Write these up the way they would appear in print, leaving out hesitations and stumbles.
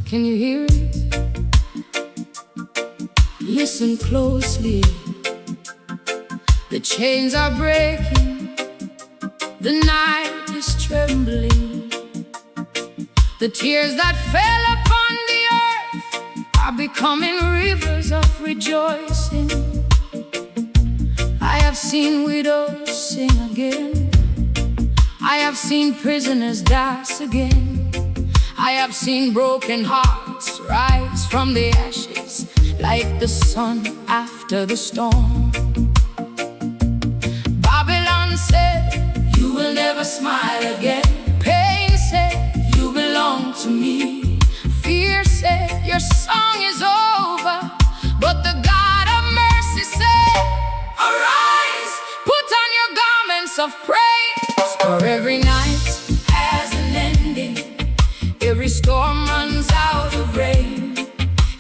Can you hear it? Listen closely. The chains are breaking, the night is trembling. The tears that fell upon the earth are becoming rivers of rejoicing. I have seen widows sing again. I have seen prisoners dance again. I have seen broken hearts rise from the ashes like the sun after the storm. Babylon said, you will never smile again. Pain said, you belong to me. Fear said, your song is over. But the God of mercy said, arise, put on your garments of praise. For every night has an ending. Every storm runs out of rain.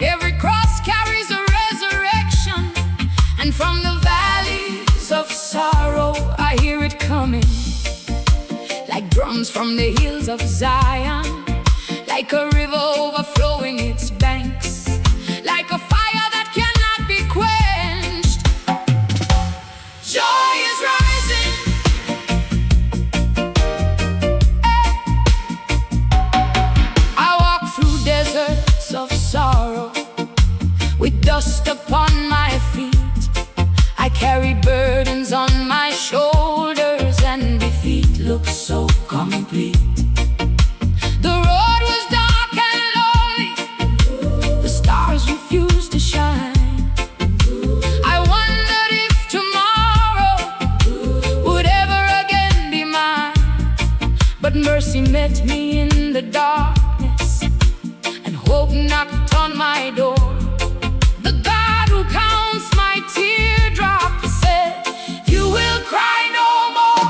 Every cross carries a resurrection. And from the valleys of sorrow I hear it coming, like drums from the hills of Zion, like a river overflowing its banks, like a fire that cannot be quenched. Joy is rising. I walk through deserts of sorrow with dust upon my feet. I carry burdens on my shoulders and defeat looks so complete. The road was dark and lonely, the stars refused to shine. I wondered if tomorrow would ever again be mine. But mercy met me in the darkness, and hope knocked on my door. The God who counts my teardrops said, you will cry no more.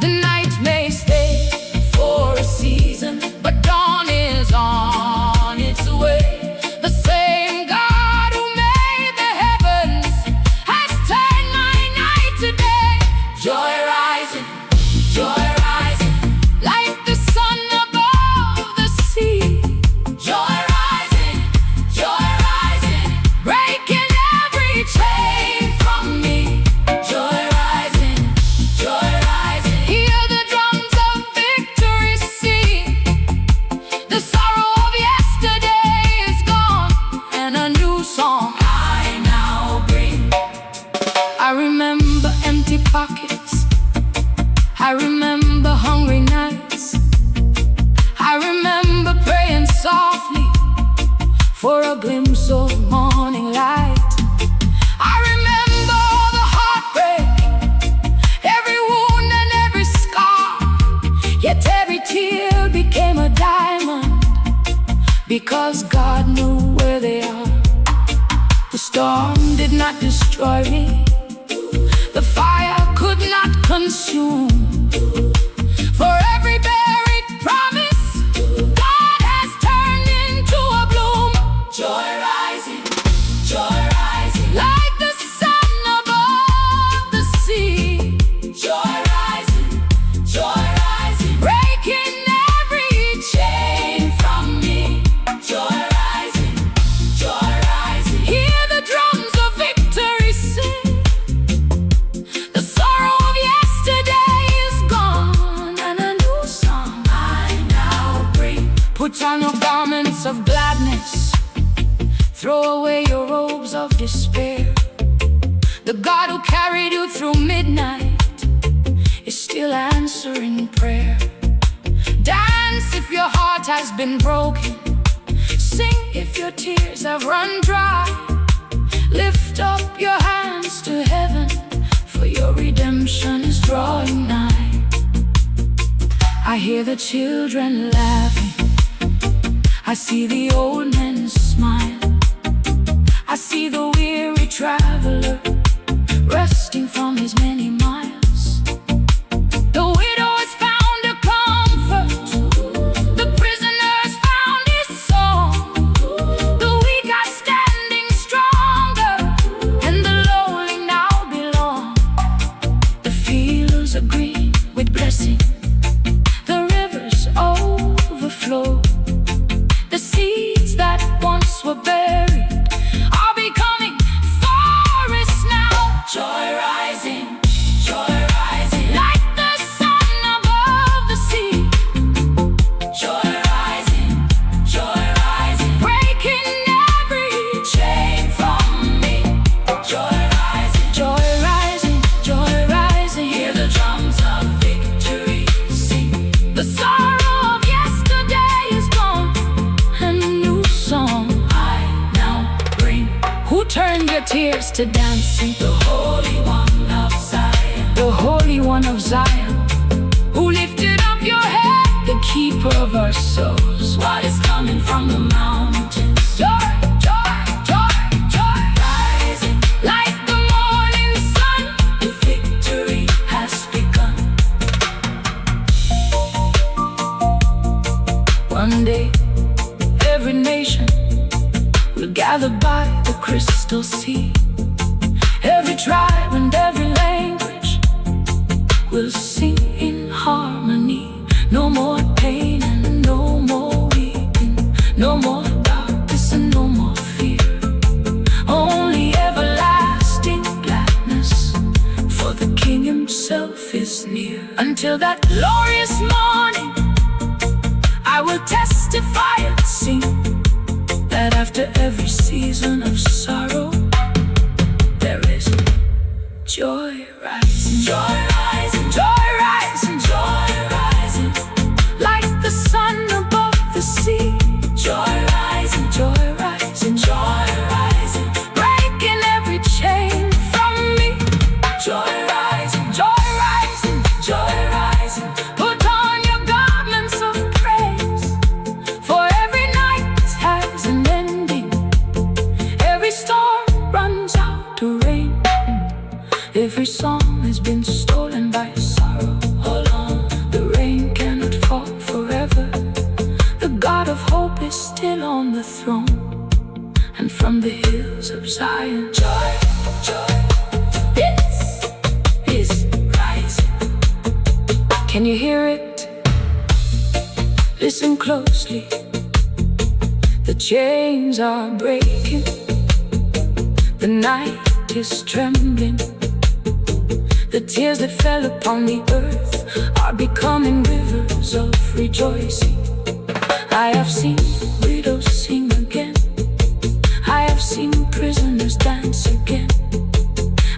The night may stay for a season, but dawn is on its way. The same God who made the heavens has turned my night to day. Joy rising, like the sun above the sea. Joy rising, breaking every chain from me. Joy rising, hear the drums of victory sing. The sorrow of yesterday is gone, and a new song I now bring. I remember empty pockets, I remember hungry nights, I remember praying softly for a glimpse of morning light. I remember all the heartbreak, every wound and every scar. Yet every tear became a diamond, because God knew where they are. The storm did not destroy me, the fire could not consume. For every buried promise, God has turned into a bloom. Joy rising, like the sun above the sea. Joy rising, breaking every chain from me. Joy rising, hear the drums of victory sing. The sorrow of yesterday is gone, and a new song I now bring. Put on your garments of gladness, throw away your robes of despair. The God who carried you through midnight is still answering prayer. Dance if your heart has been broken, sing if your tears have run dry. Lift up your hands to heaven, for your redemption is drawing nigh. I hear the children laughing, I see the old men smile. I see the weary traveler resting from his many miles. The widow has found a comfort, the prisoner has found his song. The weak are standing stronger, and the lowly now belong. The fields are green with blessing, the rivers overflow. The seeds that tears to dancing. The Holy One of Zion, the Holy One of Zion, who lifted up your head, the keeper of our souls. What is coming from the mountains? Joy, joy, joy, joy, rising like the morning sun. The victory has begun. One day, every nation will gather by the crystal sea. Every tribe and every language will sing in harmony. No more pain and no more weeping, no more darkness and no more fear. Only everlasting gladness, for the King himself is near. Until that glorious morning, I will testify and sing that after every season of sorrow, there is joy rising, joy rising, joy rising, joy rising, like the sun above the sea. Joy rising, joy rising, joy rising, breaking every chain from me. Joy rising, joy rising, joy rising. Put on your garments of praise, for every night has an ending. Every storm runs out to rain. Every song has been stolen by sorrow. Hold on, the rain cannot fall forever. The God of hope is still on the throne. And from the hills of Zion, joy, joy, this is rising. Can you hear it? Listen closely. The chains are breaking. The night is trembling. The tears that fell upon the earth are becoming rivers of rejoicing. I have seen widows sing again. I have seen prisoners dance again.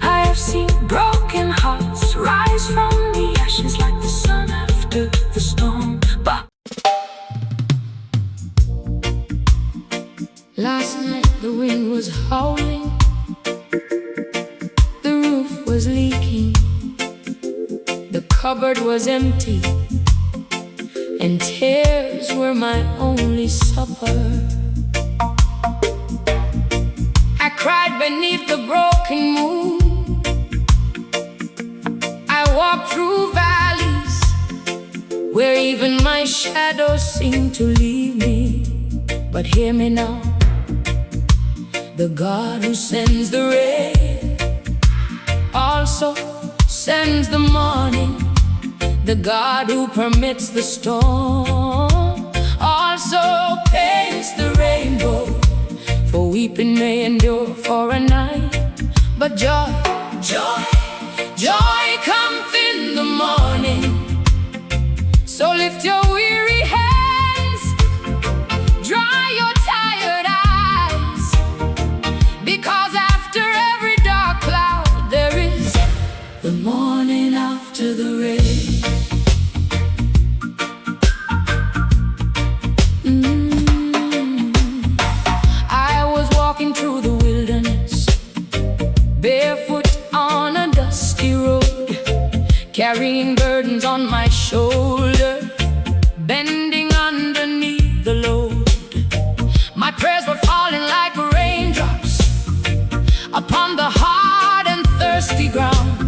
I have seen broken hearts rise from the ashes like the sun after the storm. But last night the wind was howling, the roof was leaking, the cupboard was empty, and tears were my only supper. I cried beneath the broken moon. I walked through valleys where even my shadows seemed to leave me. But hear me now, the God who sends the rain also sends the morning. The God who permits the storm also paints the rainbow. For weeping may endure for a night, but joy, joy, joy comes in the morning. So lift your weary hands, dry your tired eyes, because after every dark cloud there is the morning after the rain. I was walking through the wilderness, barefoot on a dusty road, carrying burdens on my shoulder, bending underneath the load. My prayers were falling like raindrops upon the hard and thirsty ground.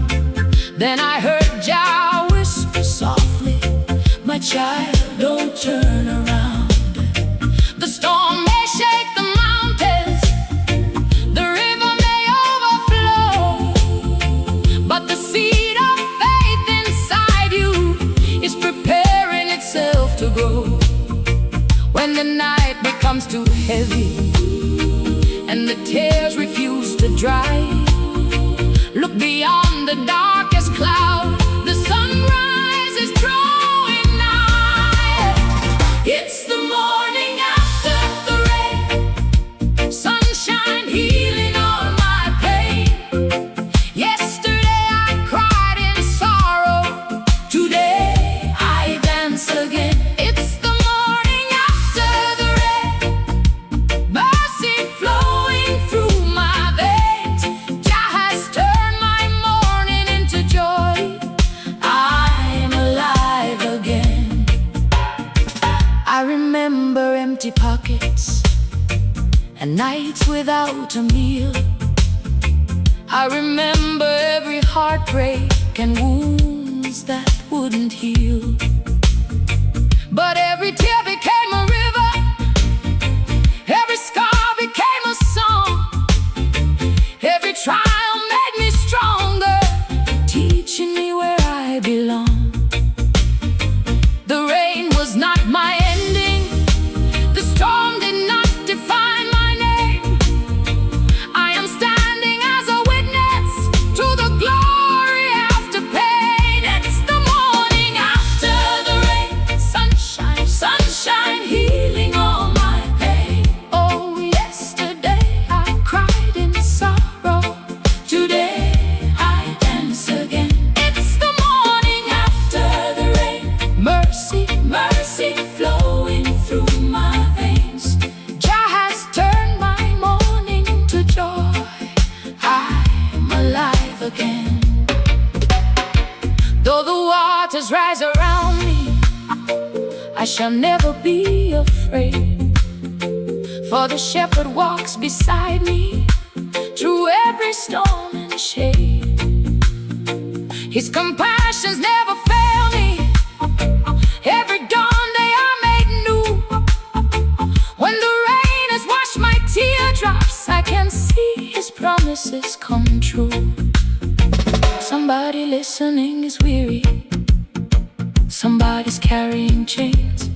Then I heard Jah whisper softly, my child, don't turn around. The storm may shake the mountains, the river may overflow, but the seed of faith inside you is preparing itself to grow. When the night becomes too heavy and the tears refuse to dry, look beyond the darkest cloud. The sunrise is drawing nigh. It's the morning after the rain, sunshine healing all my pain. Yesterday I cried in sorrow, today I dance again. It's the morning after the rain, mercy flowing through my veins. I remember empty pockets and nights without a meal. I remember every heartbreak and wounds that wouldn't heal. But every tear became a river, every scar became a song, every trial made me stronger, teaching me where I belong. The rain was not my ending, the storm did not define my name. I am standing as a witness to the glory after pain. It's the morning after the rain, sunshine, sunshine, healing all my pain. Oh, yesterday I cried in sorrow, today I dance again. It's the morning after the rain, mercy, mercy flowing through my veins. Jah has turned my mourning to joy, I'm alive again. Though the waters rise around me, I shall never be afraid, for the shepherd walks beside me through every storm and shade. His compassions never fail me, every dawn they are made new. When the rain has washed my teardrops, I can see His promises come true. Somebody listening is weary, somebody's carrying chains,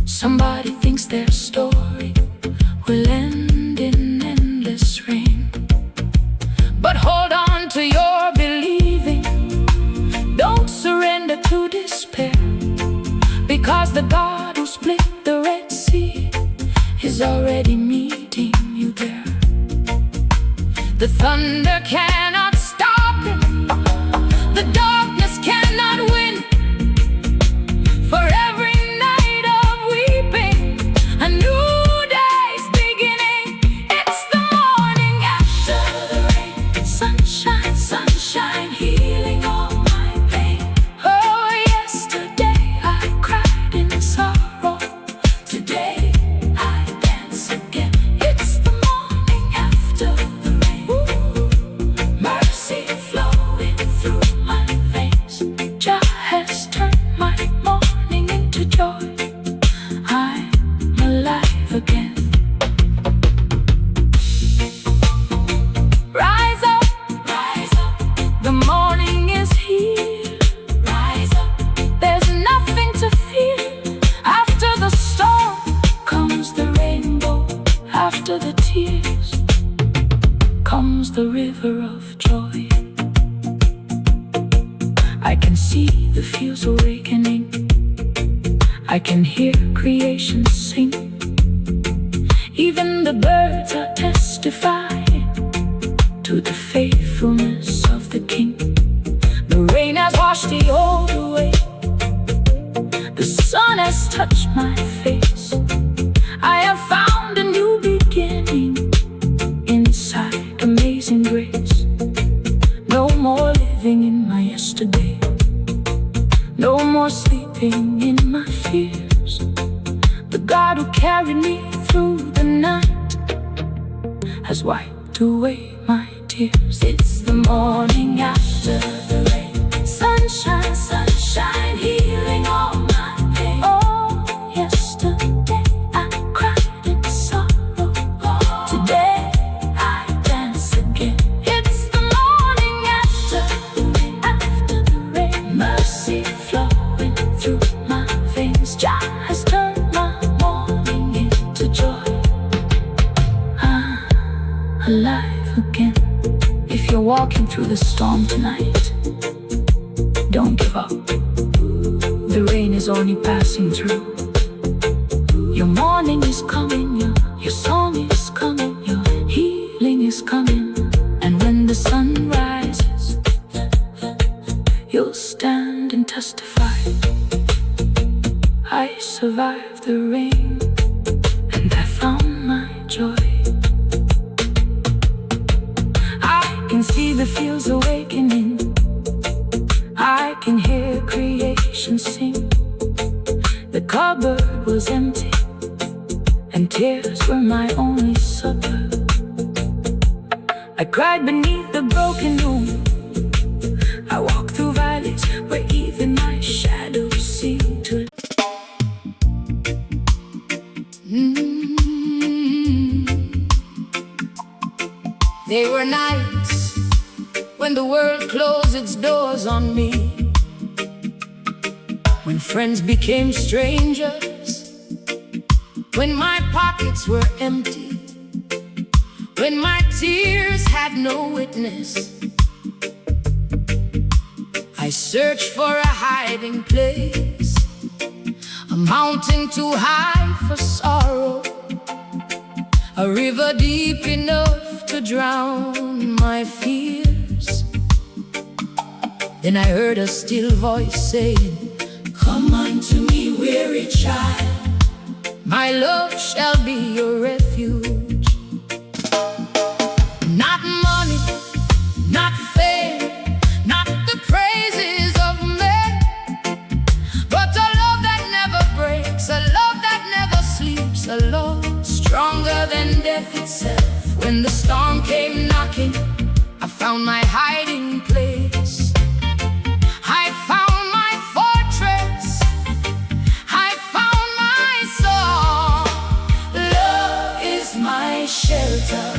somebody thinks their story will end in endless rain. But hold on to your believing, don't surrender to despair, because the God who split the Red Sea is already meeting you there. The thunder cannot stop Him, the darkness cannot win. For every night of weeping, a new day's beginning. It's the morning after the rain, sunshine, sunshine, healing all my pain. Oh, yesterday I cried in sorrow, today I dance again. It's the morning after the rain, mercy flowing through my veins. Jah has turned my mourning into joy, I'm alive again. Rise up, the morning is here. Rise up, there's nothing to fear. After the storm comes the rainbow, after the tears comes the river of joy. I can see the fields awakening, I can hear creation sing. Even the birds are testifying to the faithfulness of the King. The rain has washed the old away, the sun has touched my face. I have found a new beginning inside amazing grace. No more living in my yesterday, no more sleeping in my fears. The God who carried me through the night has wiped away my tears. It's the morning after the rain, sunshine, sunshine, healing all my pain. Oh, yesterday I cried in sorrow, today I dance again. It's the morning after the rain, mercy flowing through my veins. Jah has turned my mourning into joy, I'm alive again. If you're walking through the storm tonight, don't give up. The rain is only passing through. Your morning is coming, your song is coming, your healing is coming. And when the sun rises, you'll stand and testify, I survived the rain and I found my joy. I can see the fields awakening, I can hear creation sing. The cupboard was empty, and tears were my only supper. I cried beneath the broken moon. I walked through valleys where even my shadow seemed to. There were nights when the world closed its doors on me, when friends became strangers, when my pockets were empty, when my tears had no witness. I searched for a hiding place, a mountain too high for sorrow, a river deep enough to drown my fears. Then I heard a still voice saying, "Come unto me, weary child, my love shall be your refuge." Not money, not fame, not the praises of men, but a love that never breaks, a love that never sleeps, a love stronger than death itself. When the storm came knocking, I found my hiding place. I found my fortress, I found my song. Love is my shelter.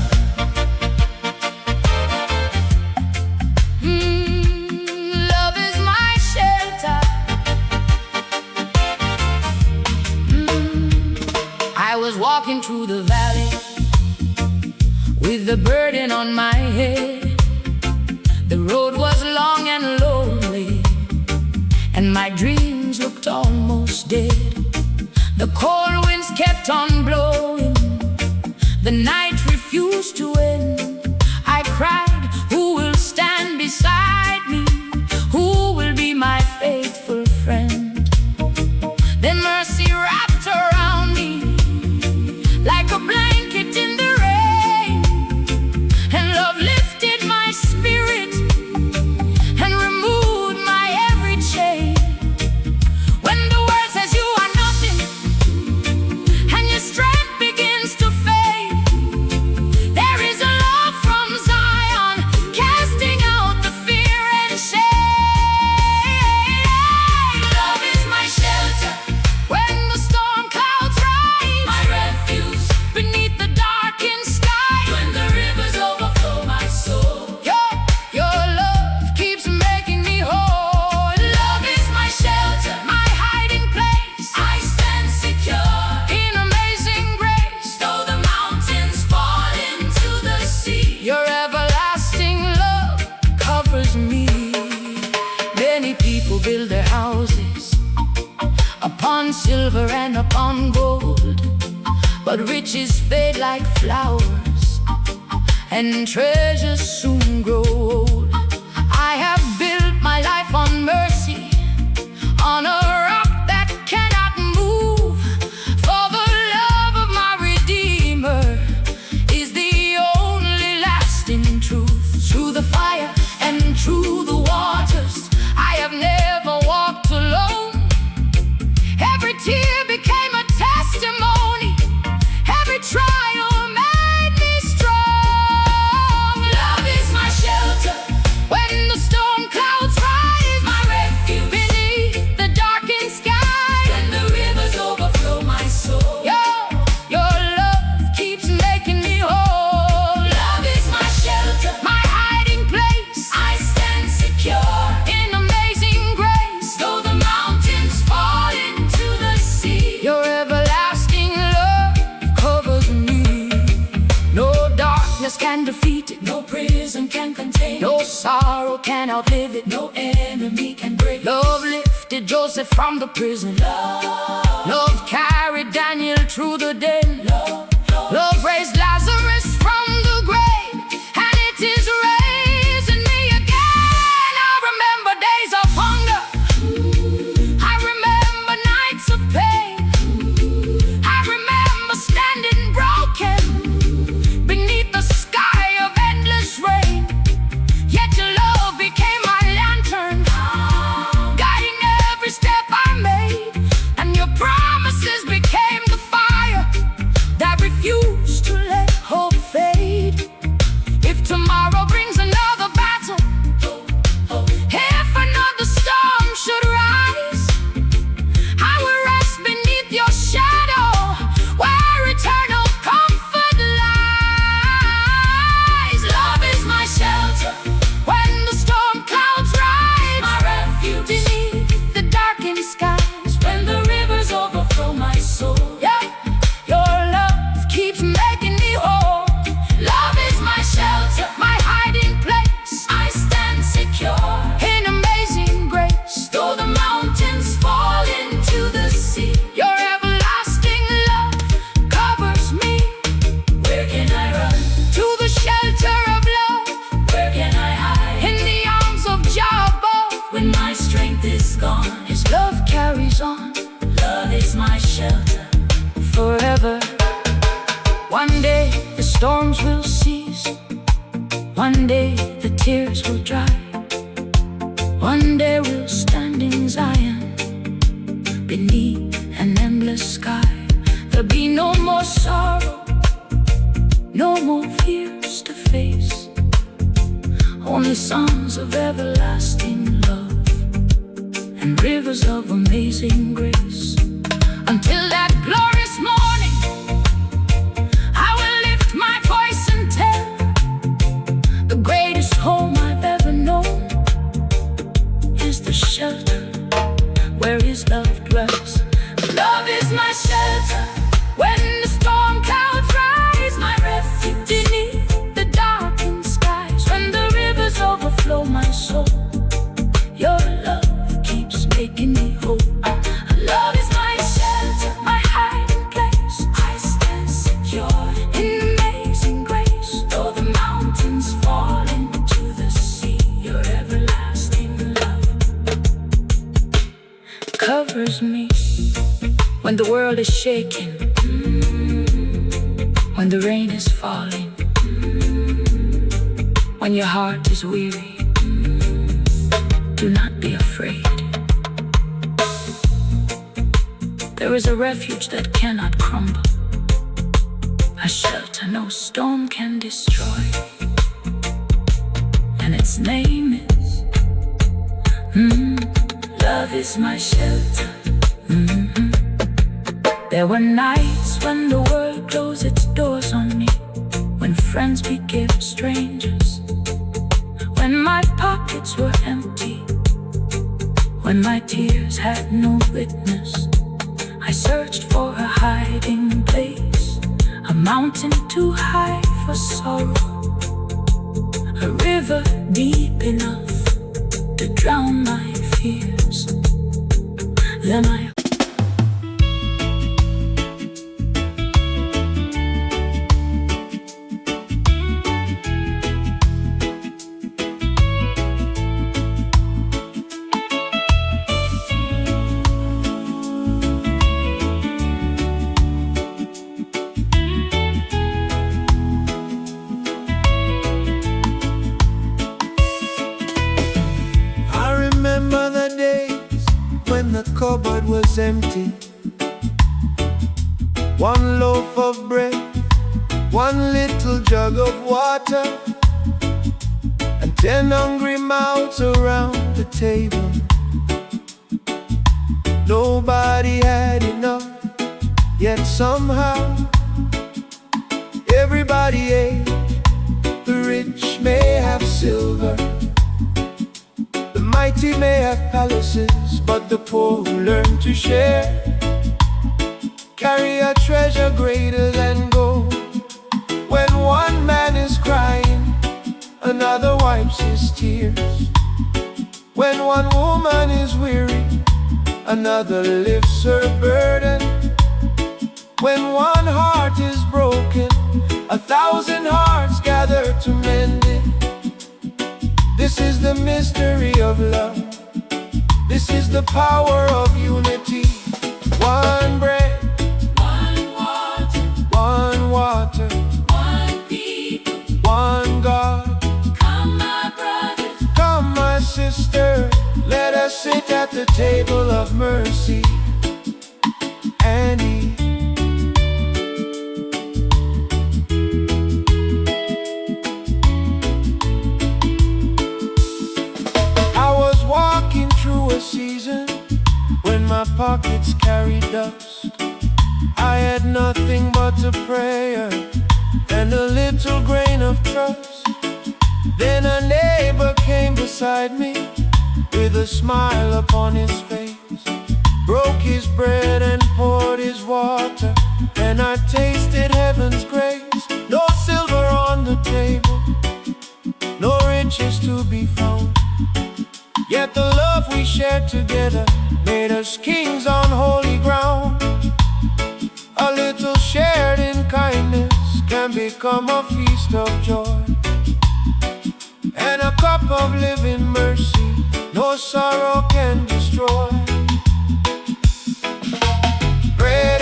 Love is my shelter. I was walking through the valley with the burden on my head. The road was long and lonely, and my dreams looked almost dead. The cold winds kept on blowing, the night refused to end. I cried, who will stand beside me? Who will be my faithful friend? Then mercy wrapped around me like a blanket in the rain, and love lifted my spirit and removed my every chain. When the world says you are nothing and your strength begins to fade, there is a love from Zion casting out the fear and shame. Love is my shelter when the storm clouds rise, my refuge beneath the darkened sky. When the rivers overflow my soul, your love keeps making me whole. Love is my shelter, my hiding place. I stand secure in amazing grace. Though the mountains fall into the sea, your everlasting love covers me. Many people build their houses upon silver and upon gold, but riches fade like flowers, and treasures soon grow old. I have built my life on mercy, on a rock that cannot move, for the love of my Redeemer is the only lasting truth. Through the fire and through the waters, I have never walked alone. Every tear became a testimony, every trial made me strong. Love is my shelter when the storm clouds rise, my refuge beneath the darkened sky. When the rivers overflow my soul, your love keeps making me whole. Love is my shelter, my hiding place. I stand secure in amazing grace. Though the mountains fall into the sea, your everlasting love covers me. No darkness can defeat it, no prison can contain it, no sorrow can outlive it, no enemy can break it. Love lifted Joseph from the prison, love carried Daniel through the den, love raised Lazarus from the grave, and it is raising me again. I remember days of hunger, I remember nights of pain, I remember standing broken beneath the sky of endless rain. Yet your love became my lantern, guiding every step I made, and your shelter forever. One day the storms will cease, one day the tears will dry, one day we'll stand in Zion beneath an endless sky. There'll be no more sorrow, no more fears to face, only songs of everlasting love and rivers of amazing grace. Until that glorious morning, I will lift my voice and tell the greatest home I've ever known is the shelter where His love dwells. Love is my shelter when the storm clouds rise, my refuge beneath the darkened skies. When the rivers overflow my soul, Your love keeps making me whole. Love is my shelter, my hiding place. I stand secure in amazing grace. Though the mountains fall into the sea, Your everlasting love covers me. When the world is shaking, when the rain is falling, when your heart is weary, do not be afraid. There is a refuge that cannot crumble, a shelter no storm can destroy, and its name is love is my shelter. There were nights when the world closed its doors on me, when friends became strangers, when my pockets were empty, when my tears had no witness. I searched for a hiding place, a mountain too high for sorrow, a river deep enough to drown my fears. Then cupboard was empty. One loaf of bread, one little jug of water, and 10 hungry mouths around the table. Nobody had enough, yet somehow everybody ate. The rich may have silver, the mighty may have palaces, but the poor who learn to share carry a treasure greater than gold. When one man is crying, another wipes his tears. When one woman is weary, another lifts her burden. When one heart is broken, 1,000 hearts gather to mend it. This is the mystery of love. This is the power of unity. One bread, one water, one water, one people, one God. come my brothers, Come my sister, let us sit at the table of mercy and eat. I was walking through a season when my pockets carried dust. I had nothing but a prayer and a little grain of trust. Then a neighbor came beside me with a smile upon his face, broke his bread and poured his water, and I tasted heaven's grace. No silver on the table, no riches to be found, yet the love we shared together made us kings on holy ground. A little shared in kindness can become a feast of joy, and a cup of living mercy no sorrow can destroy. Bread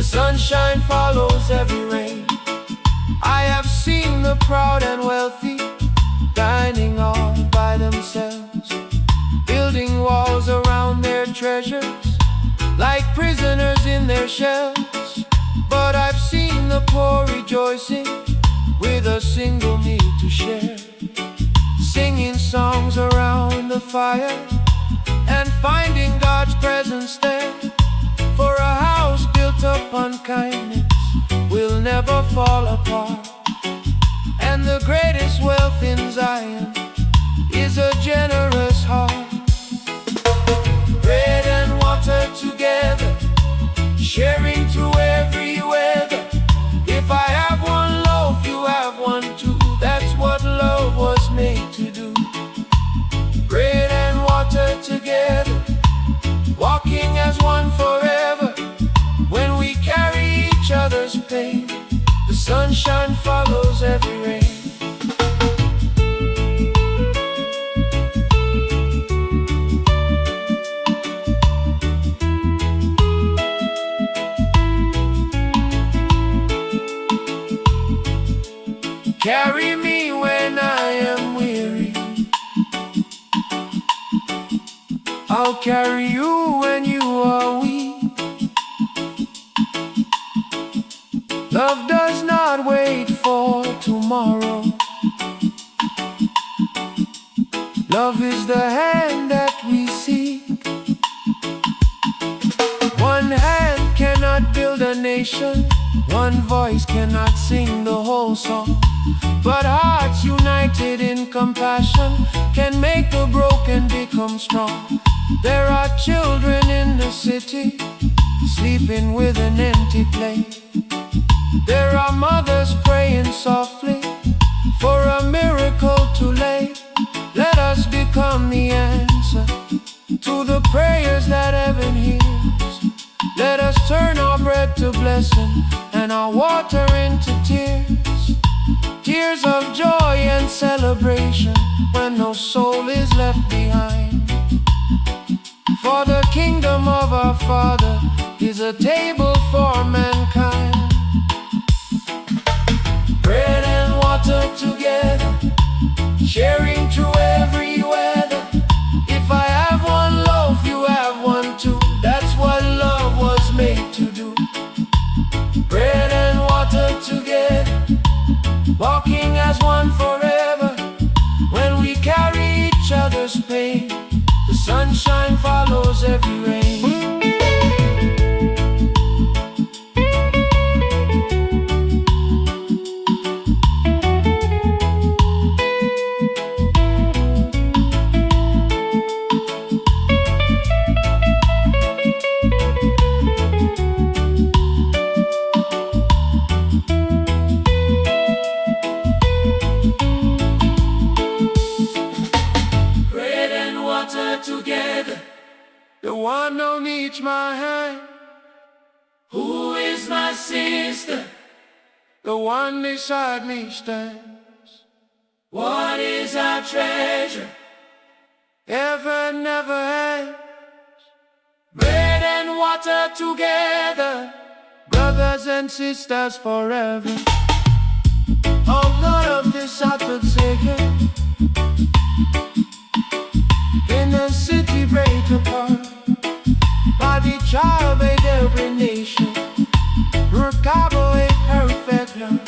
sunshine follows every rain. I have seen the proud and wealthy dining all by themselves, building walls around their treasures, like prisoners in their shells. But I've seen the poor rejoicing with a single meal to share, singing songs around the fire and finding God's presence there. For a house built upon kindness will never fall apart, and the greatest wealth in Zion is a generous heart. Bread and water together, sharing through every weather. If I have one loaf, you have one too. That's what love was made to do. Bread and water together, walking as one forever. When we carry each other's pain, the sunshine follows every rain. Carry me when I am weary, I'll carry you when you are weak. Love does not wait for tomorrow. Love is the hand that we seek. One hand cannot build a nation, one voice cannot sing the whole song, but hearts united in compassion can make the broken become strong. There are children in the city sleeping with an empty plate. There are mothers praying softly for a miracle too late. Let us become the answer to the prayers that heaven hears. Let us turn our bread to blessing and our water into tears. Tears of joy and celebration when no soul is left behind. For the kingdom of our Father is a table for mankind. Bread and water together, sharing through every weather. If I have one loaf, you have one too. That's what love was made to do. Bread and water together, walking as one forever. When we carry each other's pain, the sunshine follows every rain. Together, the one on each my hand. Who is my sister? The one beside me stands. What is our treasure? Ever, never ends. Bread and water together, brothers and sisters forever. Oh, none of this I could take it. In the city break apart, by the child made every nation. Recabo a perfect love.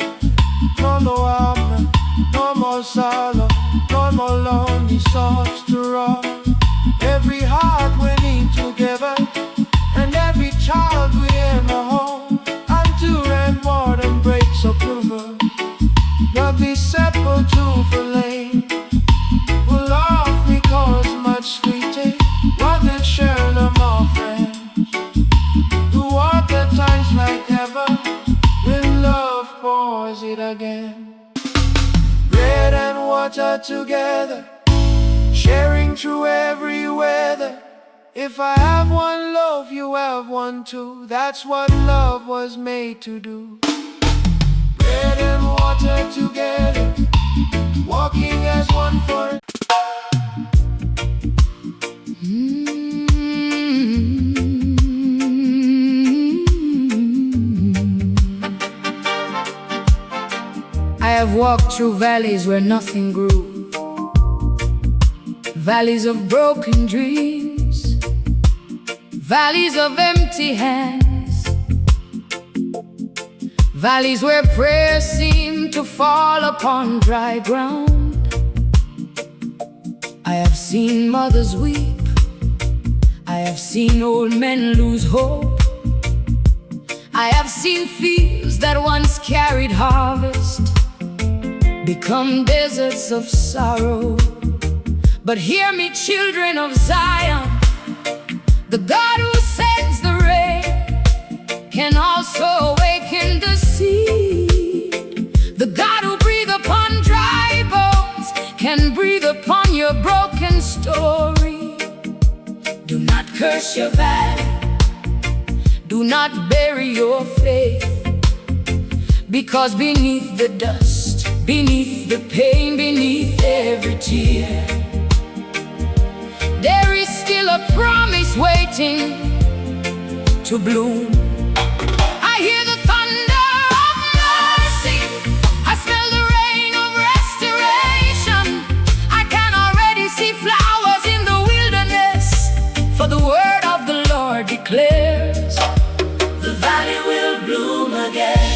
No more harm, no more sorrow, no more lonely souls to rock. Every heart we need together, and every child we ever hold. Unto and warden breaks up river. Love be settled to fillet. Will love because much sweeter. What that share them all friends. Who are the times like ever, when love pours it again. Bread and water together, sharing through every weather. If I have one loaf, you have one too. That's what love was made to do. Bread and water together, walking as one for walked through valleys where nothing grew, valleys of broken dreams, valleys of empty hands, valleys where prayers seemed to fall upon dry ground. I have seen mothers weep, I have seen old men lose hope, I have seen fields that once carried harvest become deserts of sorrow. But hear me, children of Zion, the God who sends the rain can also awaken the seed. The God who breathes upon dry bones can breathe upon your broken story. Do not curse your valley, do not bury your faith, because beneath the dust, beneath the pain, beneath every tear, there is still a promise waiting to bloom. I hear the thunder of mercy, I smell the rain of restoration. I can already see flowers in the wilderness, for the word of the Lord declares, the valley will bloom again.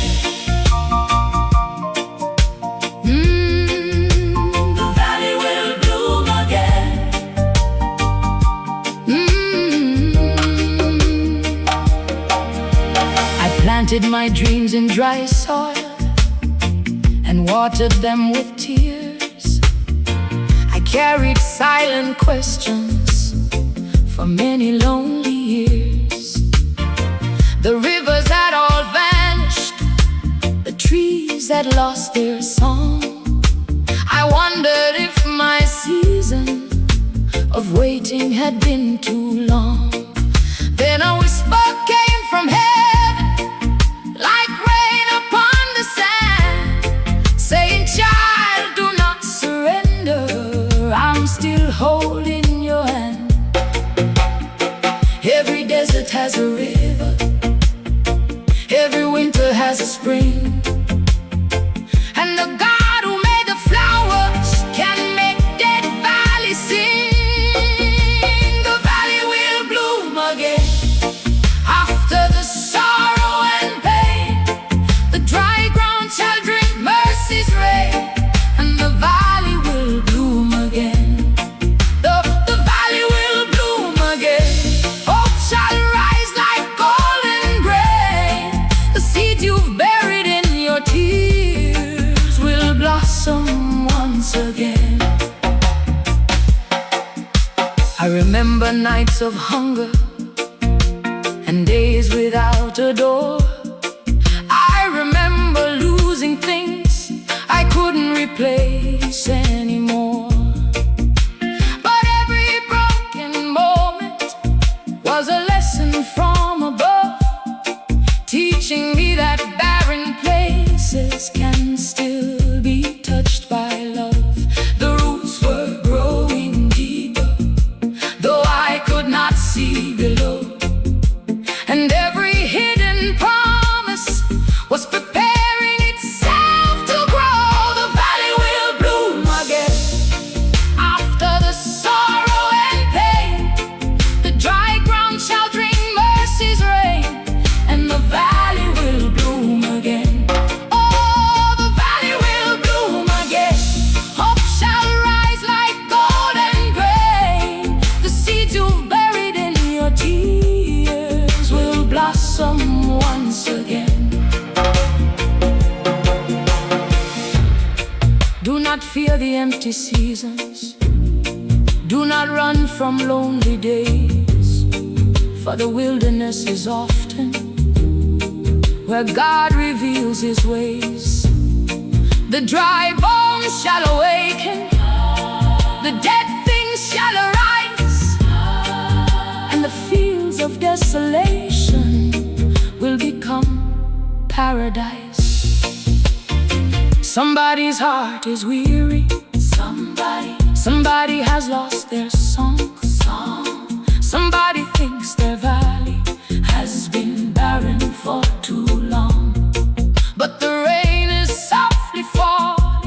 The valley will bloom again. I planted my dreams in dry soil and watered them with tears. I carried silent questions for many lonely years. The rivers had all vanished, the trees had lost their song. I wondered if my season of waiting had been too long. Then a whisper came from heaven, like rain upon the sand, saying, child, do not surrender, I'm still holding your hand. Every desert has a river, every winter has a spring, and the God who made the flowers can make dead valleys sing. The valley will bloom again. After the sorrow and pain, the dry ground shall drink mercy's rain, and the valley will bloom again. The valley will bloom again. Hope shall rise like golden grain. The seed you've buried in your tears will blossom once again. I remember nights of hunger and days without a door. I remember losing things I couldn't replace anymore. But every broken moment was a lesson from above, teaching me that barren places can still be touched by love. The roots were growing deeper, though I could not see below, and every hidden promise was preparing itself to grow. The valley will bloom again. After the sorrow and pain, the dry ground shall drink mercy's rain, and the valley will bloom again. Oh, the valley will bloom again. Hope shall rise like golden grain. The seeds you've buried in your tears will blossom once again. Do not fear the empty seasons, do not run from lonely days, for the wilderness is often where God reveals His ways. The dry bones shall awaken, the dead things shall arise, and the fields of desolation will become paradise. Somebody's heart is weary, somebody has lost their song. Somebody thinks their valley has been barren for too long, but the rain is softly falling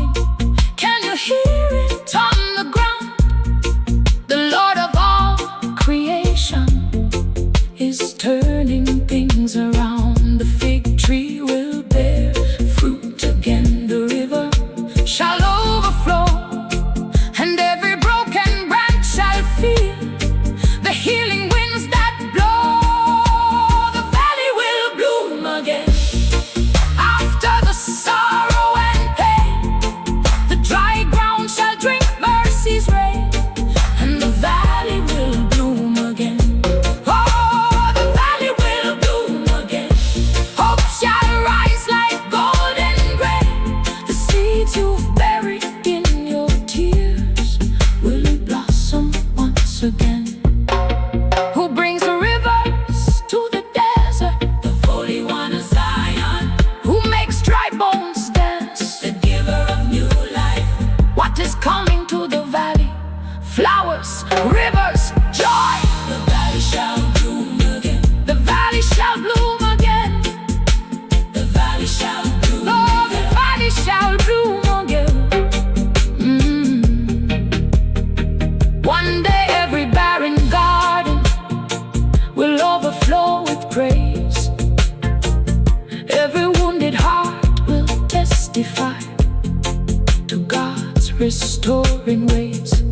restoring ways.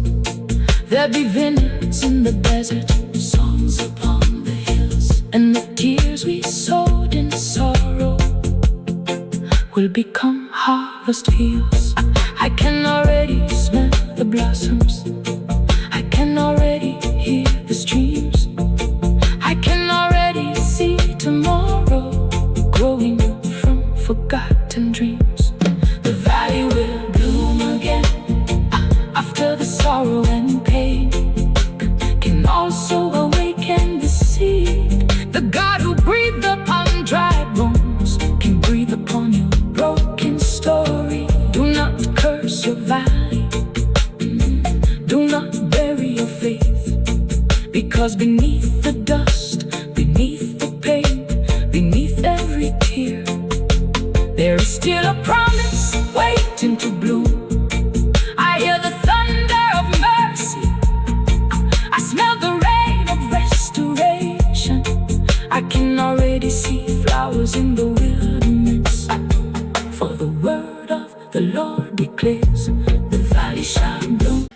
There be vineyards in the desert, songs upon the hills, and the tears we sowed in sorrow will become harvest fields. I can already smell the blossoms, I can already hear the streams, I can already see tomorrow growing from forgotten dreams. The valley will bloom again after the sorrow and pain can also awaken the seed. The God who breathed upon dry bones can breathe upon your broken story. Do not curse your valley, do not bury your faith, because beneath the dust, beneath the pain, beneath every tear, there is still a promise waiting to bloom. I hear the thunder of mercy, I smell the rain of restoration. I can already see flowers in the wilderness, for the word of the Lord declares, the valley shall bloom.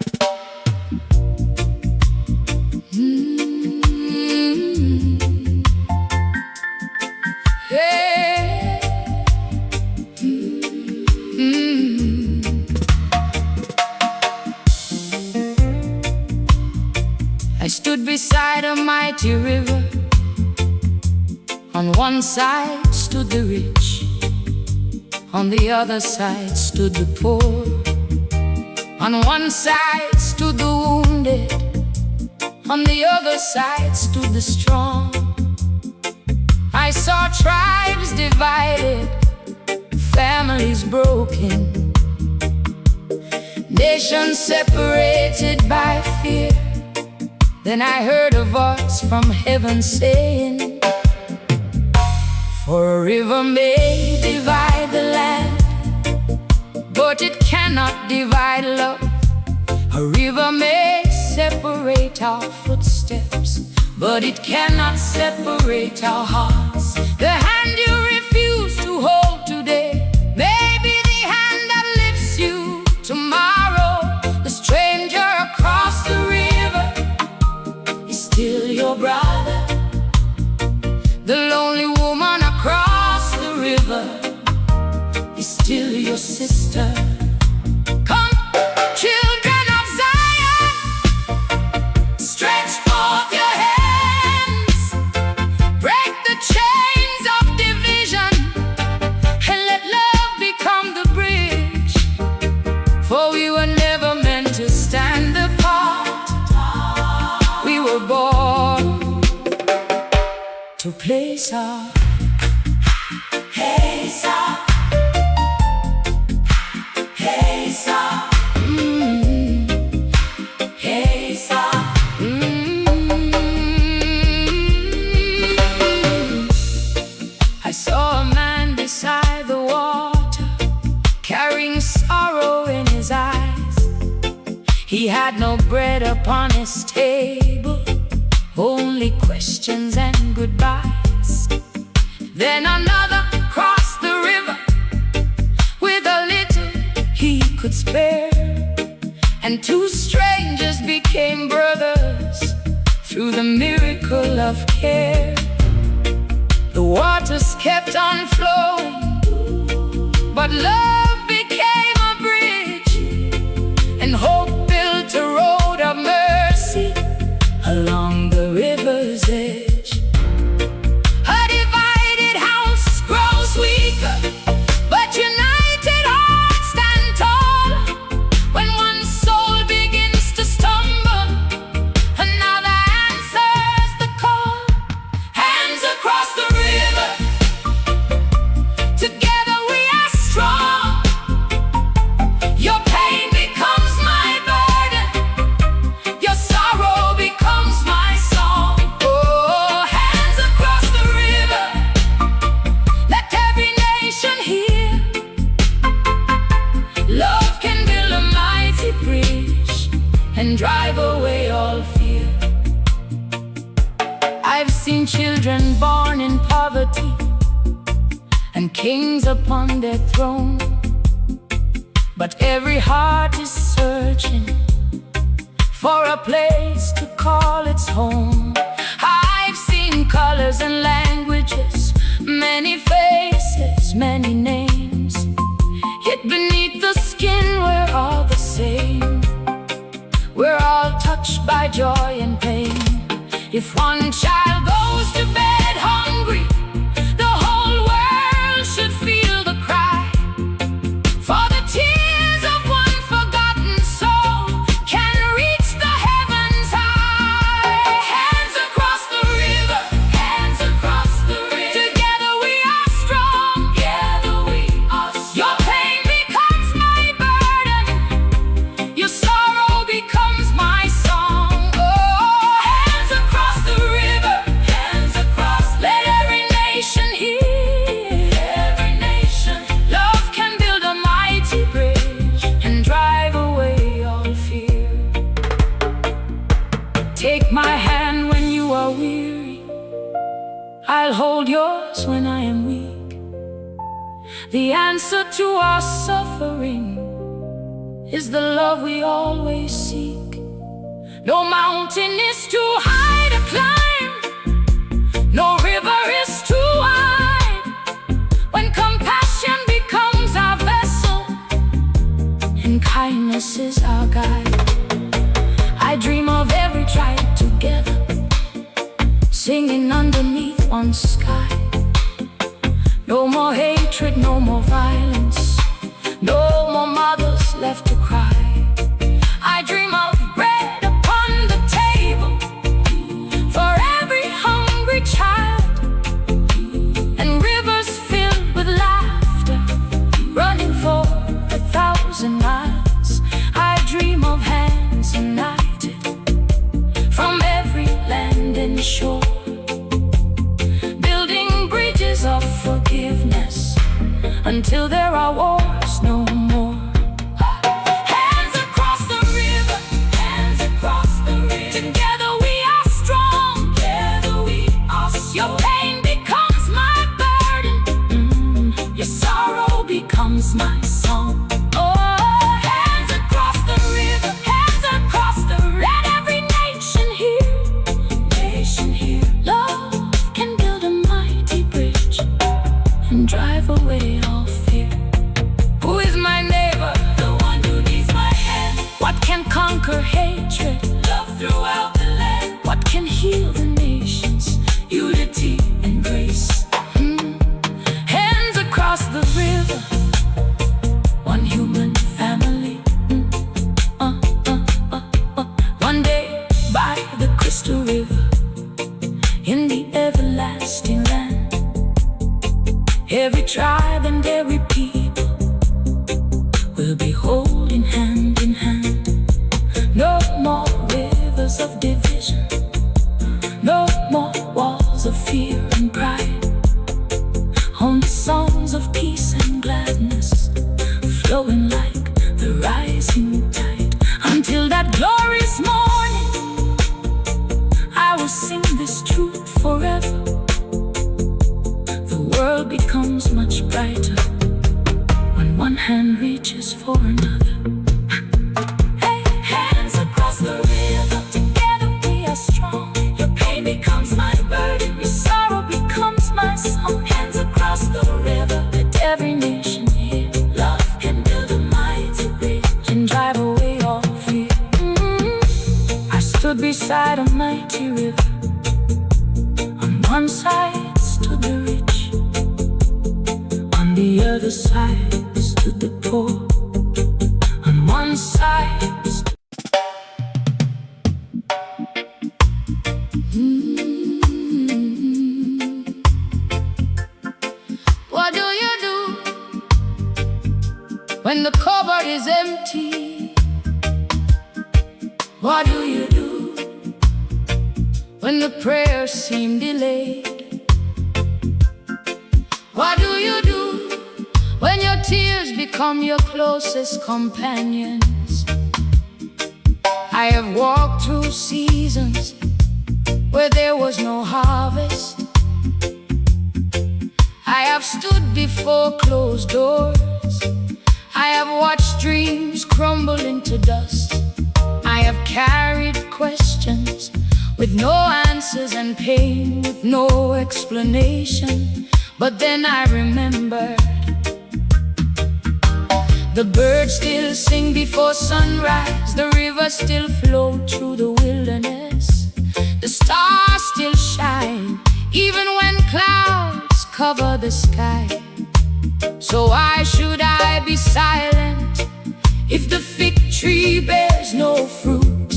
I stood beside a mighty river. On one side stood the rich, on the other side stood the poor. On one side stood the wounded, on the other side stood the strong. I saw tribes divided, families broken, nations separated by fear. Then I heard a voice from heaven saying, for a river may divide the land, but it cannot divide love. A river may separate our footsteps, but it cannot separate our hearts. The hand you refuse to hold today may be the hand that lifts you tomorrow. The stranger across the river is still your brother. The lonely woman across the river is still your sister. Come, children of Zion, stretch forth your hands, break the chains of division, and let love become the bridge. For we were never meant to stand apart. We were born to place our hands up. I saw a man beside the water, carrying sorrow in his eyes. He had no bread upon his table, only questions and goodbyes. Then another crossed the river with a little he could spare, and two strangers became brothers through the miracle of care. The waters kept on flowing, but love became a bridge, and hope built a road of mercy along the river's edge. A divided house grows weaker, but united hearts stand tall. When one soul begins to stumble, another answers the call. Hands across the river, together we are strong. Your pain becomes my burden, your sorrow becomes my song. Oh, hands across the river, let every nation hear. Love can build a mighty bridge and drive away all fear. I've seen children born in poverty and kings upon their throne, but every heart is searching for a place to call its home. I've seen colors and languages, many faces, many names, yet beneath the skin we're all the same. We're all touched by joy and pain. If one child goes to bed hungry, the whole world should feel the cry. For the tears of one forgotten soul can reach the heavens high. Hands across the river, hands across the river. Together we are strong, together we are strong. Your pain becomes my burden, your sorrow becomes my song. Oh, hands across the river, hands across. Let every nation hear, every nation. Love can build a mighty bridge and drive away all fear. Take my hand when you are weary, I'll hold yours when I am weak. The answer to our suffering is the love we always seek. No mountain is too high to climb, no river is too wide. When compassion becomes our vessel and kindness is our guide, I dream of every tribe together, singing underneath one sky. No more hatred, no more violence, no more mothers left to cry. I dream of bread upon the table for every hungry child, and rivers filled with laughter running for 1,000 miles. I dream of hands united from every land and shore, building bridges of forgiveness until there are wars no more. Hands across the river, hands across the river. Together we are strong, together we are strong. Your pain becomes my burden, your sorrow becomes my song. Oh, hands across the river, hands across the river. Let every nation hear, nation hear. Love can build a mighty bridge and drive away all fear. Who is my neighbor? The one who needs my hand. What can conquer hatred? Love throughout the land. What can heal the nations? Unity and grace. Hands across the river, one human family. One day by the crystal river, in the everlasting land, every tribe and every people will be holding hand in hand. No more rivers of division, no more walls of fear and pride. Only songs of peace and gladness flowing like the rising tide. Until that glorious morning, I will sing this truth forever. The world becomes much brighter when one hand reaches for another. Hey, hands across the river, together we are strong. Your pain becomes my burden, your sorrow becomes my song. Hands across the river, let every nation hear. Love can build a mighty bridge and drive away all fear. I stood beside a mighty river. On one side stood the rich, on the other side stood the poor. On one side stood What do you do when the cupboard is empty? What do you do when the prayers seem delayed? What do you do when your tears become your closest companions? I have walked through seasons where there was no harvest. I have stood before closed doors. I have watched dreams crumble into dust. I have carried questions with no answers and pain with no explanation. But then I remembered the birds still sing before sunrise, the rivers still flow through the wilderness, the stars still shine even when clouds cover the sky. So why should I be silent if the fig tree bears no fruit,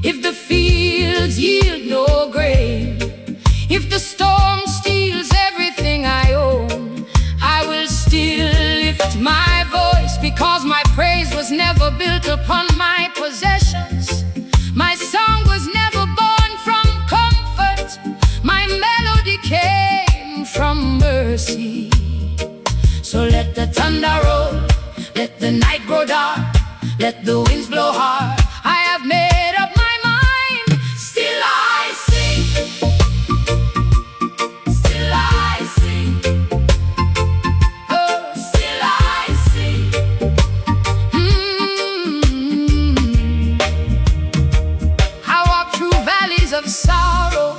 if the fields yield no grain, if the storm steals everything I own? I will still lift my voice, because my praise was never built upon my possessions. My song was never born from comfort. My melody came from mercy. So let the thunder roll, let the night grow dark, let the winds blow hard. I have made up my mind. Still I sing, still I sing, oh, still I sing. I walk through valleys of sorrow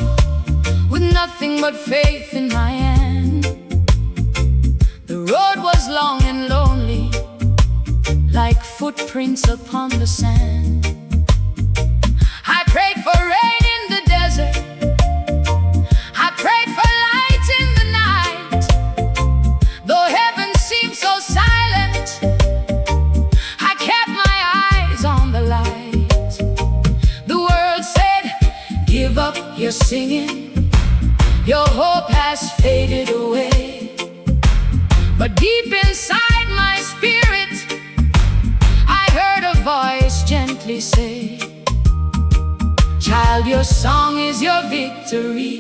with nothing but faith in my hand. The road was long and lonely, like footprints upon the sand. I prayed for rain in the desert, I prayed for light in the night. Though heaven seemed so silent, I kept my eyes on the light. The world said, give up your singing, your hope has faded away. But deep inside my spirit, I heard a voice gently say, child, your song is your victory.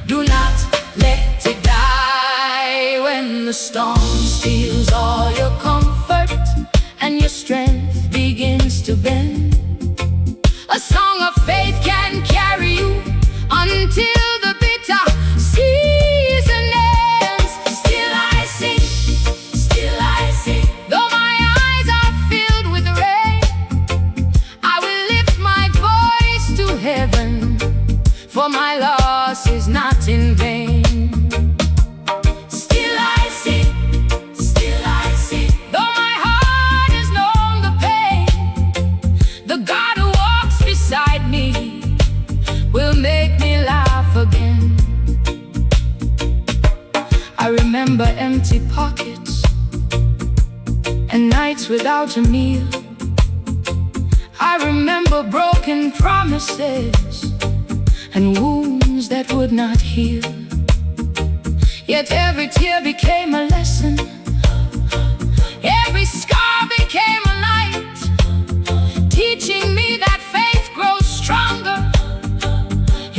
Do not let it die when the storm steals all your comfort and your strength begins to bend. A song of faith can carry you until the bitter season ends. Still I sing, still I sing. Though my eyes are filled with rain, I will lift my voice to heaven, for my loss is not in vain. Still I sing, still I sing. Though my heart has known the pain, the God who walks beside me will make me laugh again. I remember empty pockets and nights without a meal. I remember broken promises and wounds that would not heal. Yet every tear became a lesson, every scar became a light, teaching me that faith grows stronger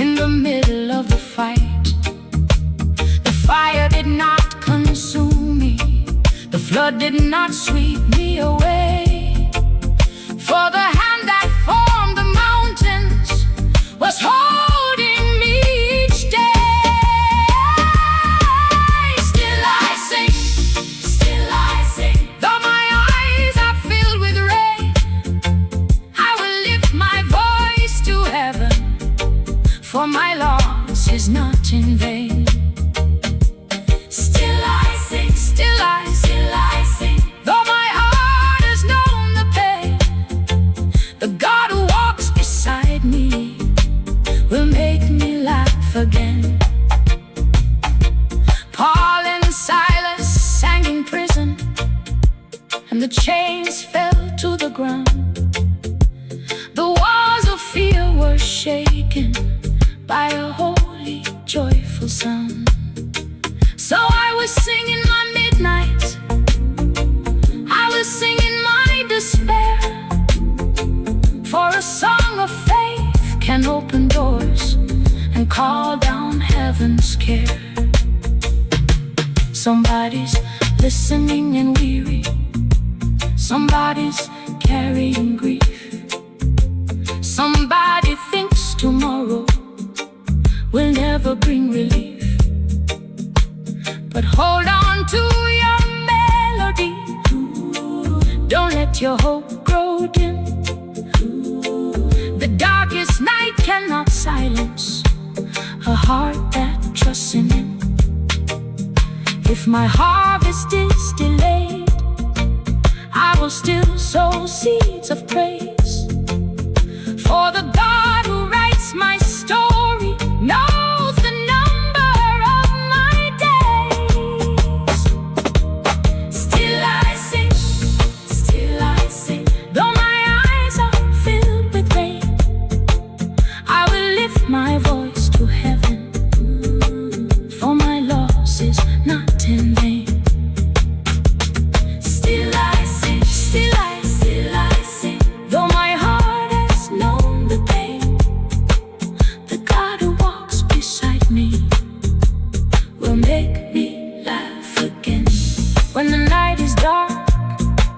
in the middle of the fight. The fire did not consume me, the flood did not sweep me away. For the hand that formed the mountains was holding me each day. Still I sing, still I sing. Though my eyes are filled with rain, I will lift my voice to heaven, for my loss is not in vain. Still I sing, still I sing. Though my heart has known the pain, the God who walks beside me will make me laugh again. Paul and Silas sang in prison, and the chains fell to the ground. The walls of fear were shaken by a holy, joyful sound. So I was singing my midnight, I was singing my despair, for a song of faith can open doors and call down heaven's care. Somebody's listening and weary, somebody's carrying grief, somebody thinks tomorrow will never bring relief. But hold on to your melodies, Don't let your hope grow dim. The darkest night cannot silence a heart that trusts in Him. If my harvest is delayed, I will still sow seeds of praise. For the God who writes my story knows the number of my days. Still I sing, though my eyes are filled with rain. I will lift my voice to heaven, for my loss is not in vain. Still I sing, though my heart has known the pain. The God who walks beside me will make me laugh again. When the night is dark,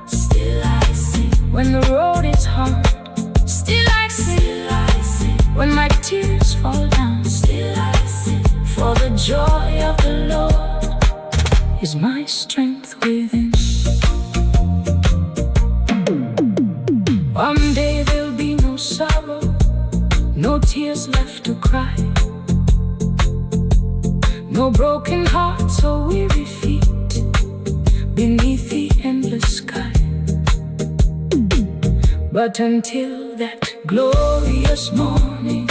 still I sing. When the road is hard, still I sing. When my tears fall down, still I sing. For the joy of the Lord is my strength within. One day there'll be no sorrow, no tears left to cry, no broken hearts or weary feet beneath the endless sky. But until that glorious morning,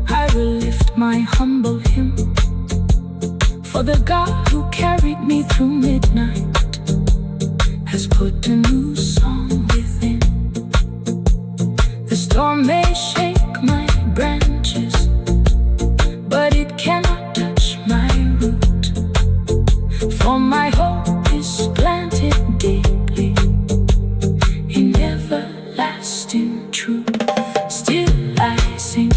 I will lift my humble hymn. For the God who carried me through midnight has put a new song within. The storm may shake my branches, but it cannot touch my root. For my hope is planted deeply in everlasting truth. Still I sing,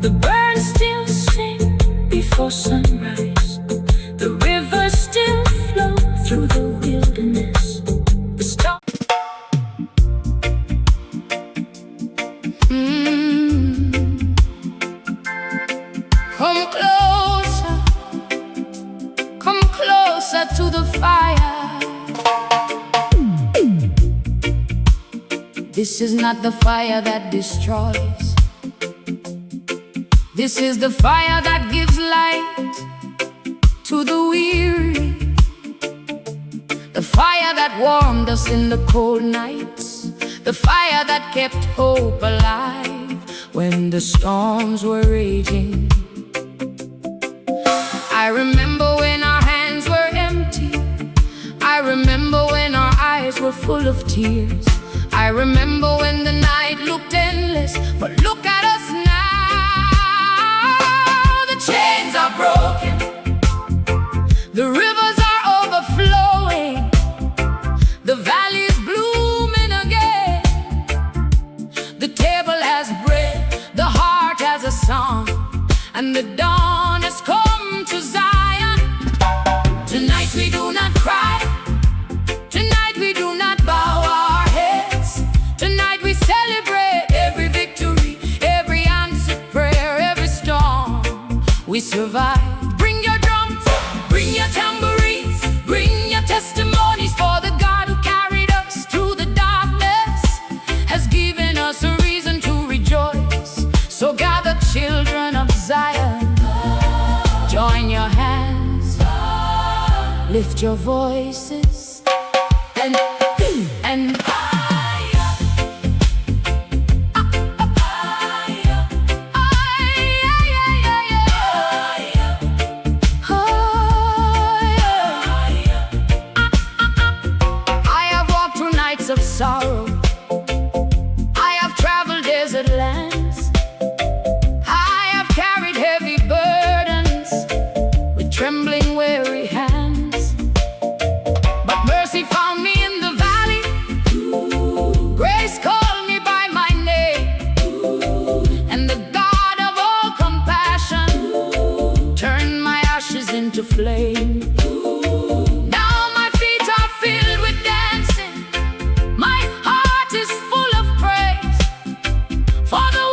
the birds still sing before sunrise. The rivers still flow through the wilderness. The star Come closer to the fire. This is not the fire that destroys. This is the fire that gives light to the weary. The fire that warmed us in the cold nights. The fire that kept hope alive when the storms were raging. I remember when our hands were empty. I remember when our eyes were full of tears. I remember when the night looked endless, but look at us now. The chains are broken, the rivers are overflowing, the valley is blooming again. The table has bread, the heart has a song, and the dawn has come to Zion. Tonight we do not cry, tonight we do not bow our heads. Tonight we celebrate every victory, every answered prayer, every storm we survive. Bring your drums, bring your tambourines, bring your testimonies, for the God who carried us through the darkness has given us a reason to rejoice. So gather, children of Zion, join your hands, lift your voices, and of sorrow, I have traveled desert lands, I have carried heavy burdens with trembling weary hands. But mercy found me in the valley, grace called me by my name, and the God of all compassion turned my ashes into flame. Now my feet are filled with dancing, my heart is full of praise, for the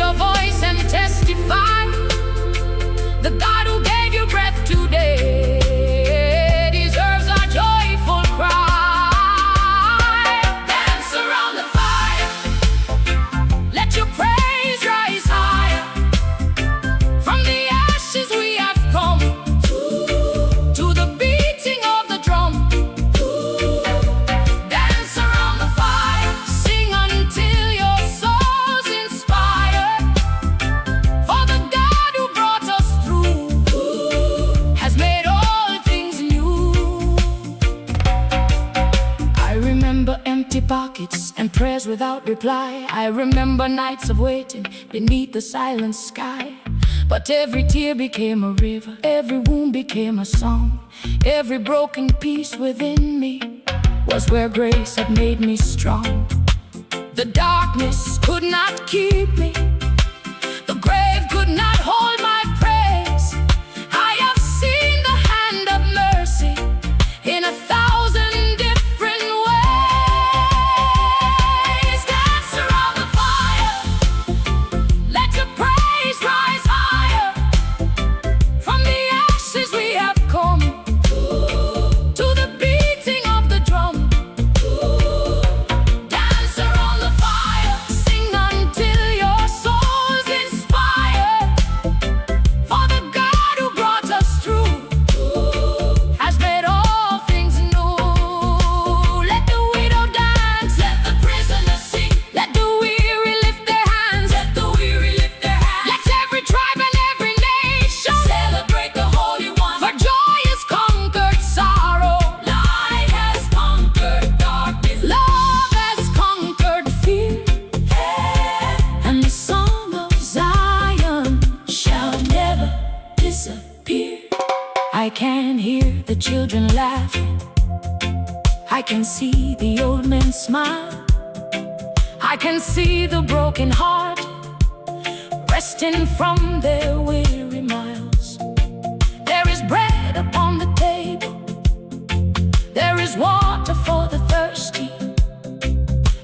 your voice and testify. The God who gave you breath today deserves our joyful cry. Dance around the fire, let your praise rise higher. From the ashes we have come, to the beating of the drum. Dance around the fire, sing until your soul's inspired. For the God who brought us through has made all things new. I remember empty pockets and prayers without reply. I remember nights of waiting beneath the silent sky. But every tear became a river, every wound became a song. Every broken piece within me was where grace had made me strong. The darkness could not keep me, the grave could not hold my praise. I have seen the hand of mercy in 1,000 different ways. Dance around the fire, let your praise rise higher. From the ashes we have come, to the beating of the drum. Dance around the fire, sing until your soul's inspired. For the God who brought us through has made all things new. Let the widow dance, let the prisoner sing, let the weary lift their hands, let the weary lift their hands. Let every tribe and every nation celebrate the Holy One. For joy has conquered sorrow, light has conquered darkness, love has conquered fear, and the song of Zion shall never disappear. I can hear the children laughing, I can see the old men smile, I can see the broken heart resting from their weary miles. There is bread upon the table, there is water for the thirsty,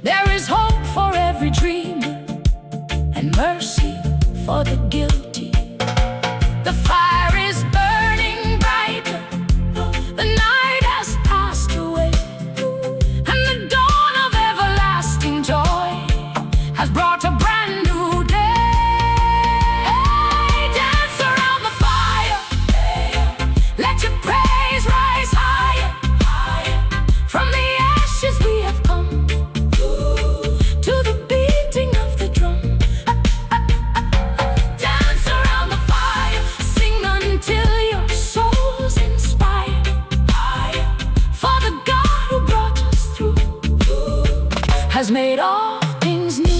there is hope for every dreamer, and mercy for the guilty. The fire is burning brighter, the night has passed away, and the dawn of everlasting joy has brought a brand new day. Dance around the fire, let your praise rise higher. From the ashes we have come, to the beating of the drum. Dance around the fire, sing until your soul's inspired. For the God who brought us through has made all things new.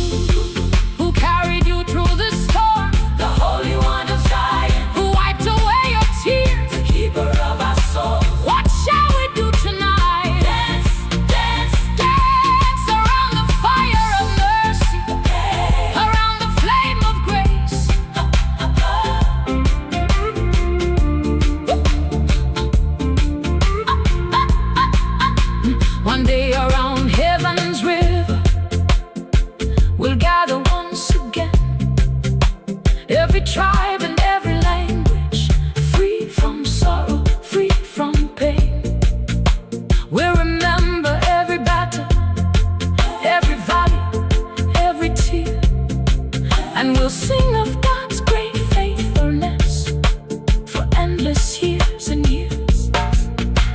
Who carried you through the storm, the Holy One of Zion, who wiped away your tears, the keeper of our soul. What shall we do tonight? Dance, dance, dance around the fire of mercy, around the flame of grace. One day around heaven's river we'll gather once again, every tribe and every language, free from sorrow, free from pain. We'll remember every battle, every valley, every tear, and we'll sing of God's great faithfulness for endless years and years.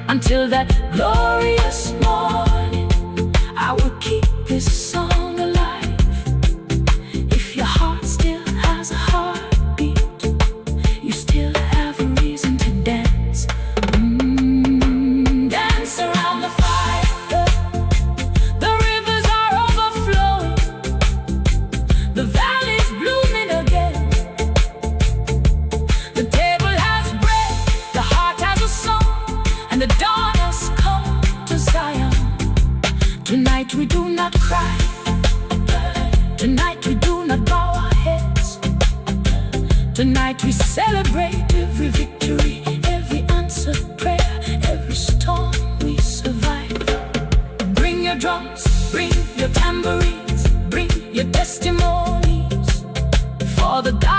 Until that glorious morning, I will keep this song alive. If your heart still has a heartbeat, you still have a reason to dance. Dance around the fire, the rivers are overflowing, the valley's blooming again. The table has bread, the heart has a song, and the dawn has come to Zion. Tonight we do not cry, tonight we do not bow our heads. Tonight we celebrate every victory, every answered prayer, every storm we survive. Bring your drums, bring your tambourines, bring your testimonies. for the dark